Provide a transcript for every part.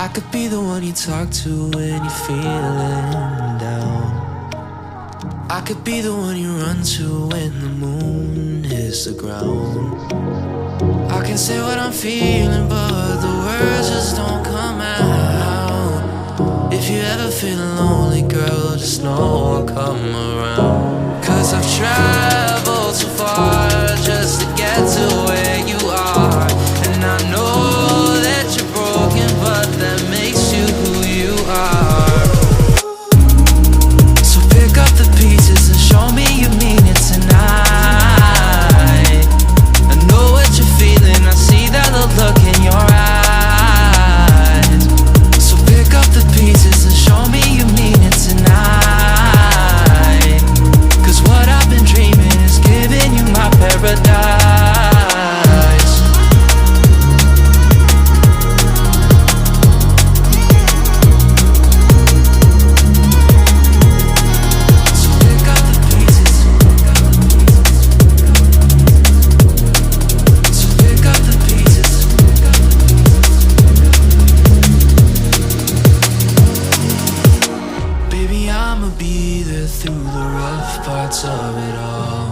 I could be the one you talk to when you're feeling down. I could be the one you run to when the moon hits the ground. I can say what I'm feeling, but the words just don't come out. If you ever feel lonely, girl, just know I'll come around. 'Cause I've traveled so far just to get to where you are. And I know that you're broken, but that makes you who you are. So pick up the pieces and show me you mean it tonight. I know what you're feeling, I see that look in your eyes. So pick up the pieces and show me you mean it tonight. 'Cause what I've been dreaming is giving you my paradise. Through the rough parts of it all,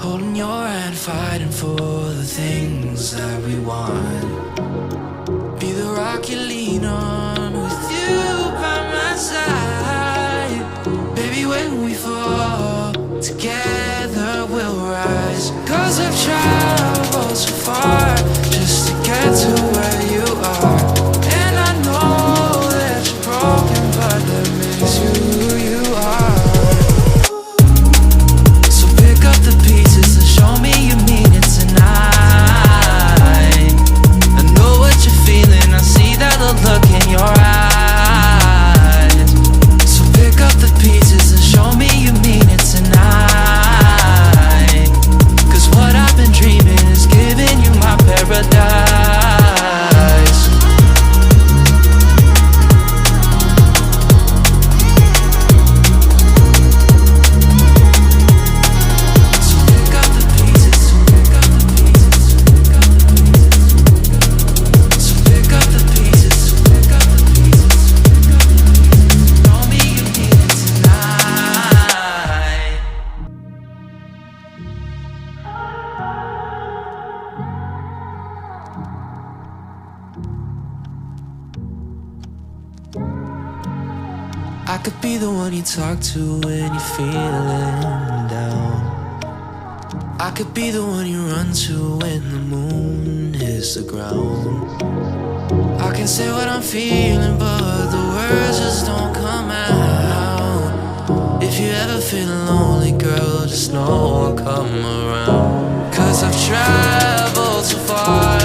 holding your hand, fighting for the things that we want. Be the rock you lean on, with you by my side. Baby, when we fall, together we'll rise. 'Cause I've traveled so far just to get to where you are. And I know that you're broken, but that makes you who you are. So pick up the pieces and show me you mean it tonight. I know what you're feeling, I see that look in your eyes. So pick up the pieces and show me you mean it tonight. 'Cause what I've been dreaming is giving you my paradise. I could be the one you talk to when you're feeling down. I could be the one you run to when the moon hits the ground. I can say what I'm feeling, but the words just don't come out. If you ever feel lonely, girl, just know I'll come around. 'Cause I've traveled so far